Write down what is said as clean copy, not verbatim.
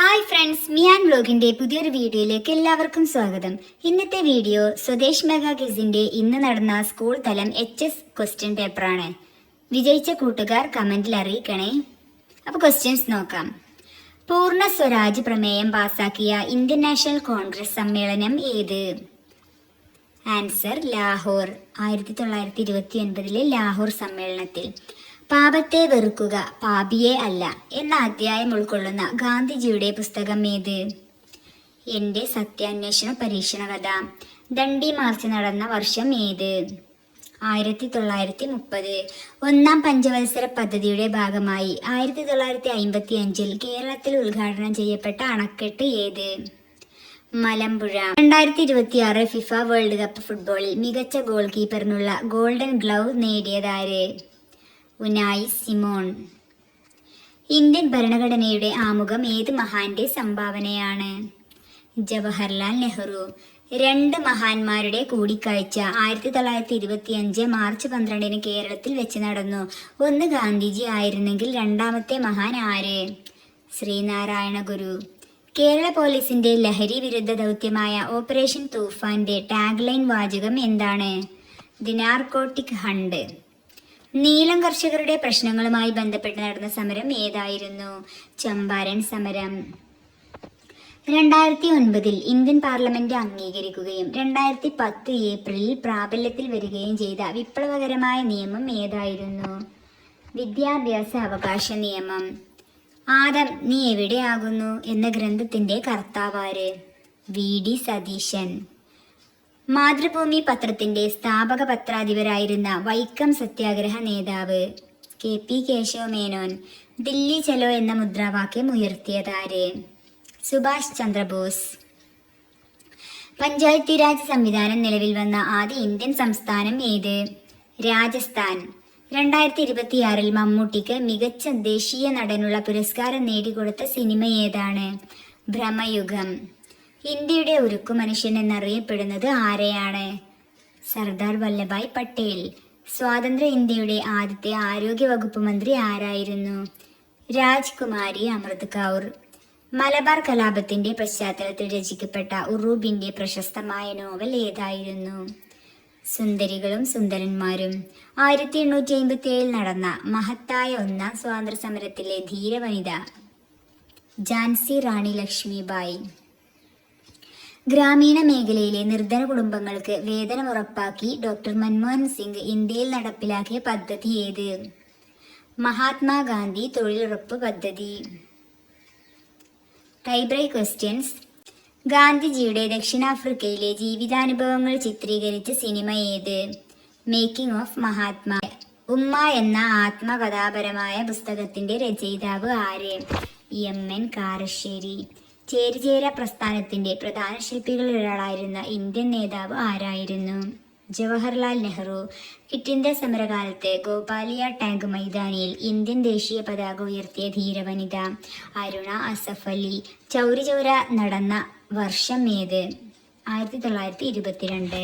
Hi friends, Mian വ്ലോഗിന്റെ പുതിയൊരു വീഡിയോയിലേക്ക് എല്ലാവർക്കും സ്വാഗതം. ഇന്നത്തെ വീഡിയോ സ്വദേശ് മെഗാ ക്വിസിന്റെ ഇന്ന് നടന്ന സ്കൂൾ തലം HS ക്വസ്റ്റ്യൻ പേപ്പറാണ്. വിജയിച്ച കൂട്ടുകാർ കമന്റിൽ അറിയിക്കണേ. അപ്പോൾ ക്വസ്റ്റ്യൻസ് നോക്കാം. പൂർണ്ണ സ്വരാജ് പ്രമേയം പാസാക്കിയ ഇന്ത്യൻ നാഷണൽ കോൺഗ്രസ് സമ്മേളനം ഏത്? ആൻസർ ലാഹോർ. 1929 ലാഹോർ സമ്മേളനത്തിൽ. പാപത്തെ വെറുക്കുക, പാപിയെ അല്ല എന്ന അധ്യായം ഉൾക്കൊള്ളുന്ന ഗാന്ധിജിയുടെ പുസ്തകം ഏത്? എൻ്റെ സത്യാന്വേഷണ പരീക്ഷണ കഥ. ദണ്ഡി മാർച്ച് നടന്ന വർഷം ഏത്? 1930. ഒന്നാം പഞ്ചവത്സര പദ്ധതിയുടെ ഭാഗമായി 1955 കേരളത്തിൽ ഉദ്ഘാടനം ചെയ്യപ്പെട്ട അണക്കെട്ട് ഏത്? മലമ്പുഴ. 2026 ഫിഫ വേൾഡ് കപ്പ് ഫുട്ബോളിൽ മികച്ച ഗോൾ കീപ്പറിനുള്ള ഗോൾഡൻ ഗ്ലൗ നേടിയതാര്? Unai Simon. ഇന്ത്യൻ ഭരണഘടനയുടെ ആമുഖം ഏത് മഹാന്റെ സംഭാവനയാണ്? ജവഹർലാൽ നെഹ്റു. രണ്ട് മഹാന്മാരുടെ കൂടിക്കാഴ്ച 1925 മാർച്ച് 12 കേരളത്തിൽ വെച്ച് നടന്നു. ഒന്ന് ഗാന്ധിജി ആയിരുന്നെങ്കിൽ രണ്ടാമത്തെ മഹാൻ ആര്? ശ്രീനാരായണ ഗുരു. കേരള പോലീസിന്റെ ലഹരി വിരുദ്ധ ദൗത്യമായ ഓപ്പറേഷൻ തൂഫാന്റെ ടാഗ്ലൈൻ വാചകം എന്താണ്? The narcotic hunt. നീലം കർഷകരുടെ പ്രശ്നങ്ങളുമായി ബന്ധപ്പെട്ട് നടന്ന സമരം ഏതായിരുന്നു? ചമ്പാരൻ സമരം. 2009 ഇന്ത്യൻ പാർലമെന്റ് അംഗീകരിക്കുകയും 2010 ഏപ്രിലിൽ പ്രാബല്യത്തിൽ വരികയും ചെയ്ത വിപ്ലവകരമായ നിയമം ഏതായിരുന്നു? വിദ്യാഭ്യാസ അവകാശ നിയമം. ആദം നീ എവിടെയാകുന്നു എന്ന ഗ്രന്ഥത്തിന്റെ കർത്താവാര്? VD സതീശൻ. മാതൃഭൂമി പത്രത്തിന്റെ സ്ഥാപക പത്രാധിപരായിരുന്ന വൈക്കം സത്യാഗ്രഹ നേതാവ്? KP കേശവമേനോൻ. ദില്ലി ചലോ എന്ന മുദ്രാവാക്യം ഉയർത്തിയതാര്? സുഭാഷ് ചന്ദ്രബോസ്. പഞ്ചായത്തി രാജ് സംവിധാനം നിലവിൽ വന്ന ആദ്യ ഇന്ത്യൻ സംസ്ഥാനം ഏത്? രാജസ്ഥാൻ. 2026 മമ്മൂട്ടിക്ക് മികച്ച ദേശീയ നടനുള്ള പുരസ്കാരം നേടിക്കൊടുത്ത സിനിമ ഏതാണ്? ഭ്രമയുഗം. ഇന്ത്യയുടെ ഉരുക്കു മനുഷ്യൻ എന്നറിയപ്പെടുന്നത് ആരെയാണ്? സർദാർ വല്ലഭായ് പട്ടേൽ. സ്വാതന്ത്ര്യ ഇന്ത്യയുടെ ആദ്യത്തെ ആരോഗ്യ വകുപ്പ് മന്ത്രി ആരായിരുന്നു? രാജ്കുമാരി അമൃത് കൗർ. മലബാർ കലാപത്തിന്റെ പശ്ചാത്തലത്തിൽ രചിക്കപ്പെട്ട ഉറൂബിന്റെ പ്രശസ്തമായ നോവൽ ഏതായിരുന്നു? സുന്ദരികളും സുന്ദരന്മാരും. 1857 നടന്ന മഹത്തായ ഒന്നാം സ്വാതന്ത്ര്യ സമരത്തിലെ ധീരവനിത? ഝാൻസി റാണി ലക്ഷ്മിബായി. ഗ്രാമീണ മേഖലയിലെ നിർധന കുടുംബങ്ങൾക്ക് വേതനം ഉറപ്പാക്കി ഡോക്ടർ മൻമോഹൻ സിംഗ് ഇന്ത്യയിൽ നടപ്പിലാക്കിയ പദ്ധതി ഏത്? മഹാത്മാഗാന്ധി തൊഴിലുറപ്പ് പദ്ധതി. ടൈബ്രേക്ക് ക്വസ്റ്റ്യൻസ്. ഗാന്ധിജിയുടെ ദക്ഷിണാഫ്രിക്കയിലെ ജീവിതാനുഭവങ്ങൾ ചിത്രീകരിച്ച സിനിമ ഏത്? Making of Mahatma. ഉമ്മ എന്ന ആത്മകഥാപരമായ പുസ്തകത്തിന്റെ രചയിതാവ് ആര്? MN കാരശ്ശേരി. ചേരിചേര പ്രസ്ഥാനത്തിന്റെ പ്രധാന ശില്പികളിൽ ഒരാളായിരുന്ന ഇന്ത്യൻ നേതാവ് ആരായിരുന്നു? ജവഹർലാൽ നെഹ്റു. ക്വിറ്റ് ഇന്ത്യ സമരകാലത്ത് ഗോപാലിയ ടാങ്ക് മൈതാനിയിൽ ഇന്ത്യൻ ദേശീയ പതാക ഉയർത്തിയ ധീരവനിത? അരുണ അസഫ് അലി. ചൗരി ചൗര നടന്ന വർഷം ഏത്? 1922.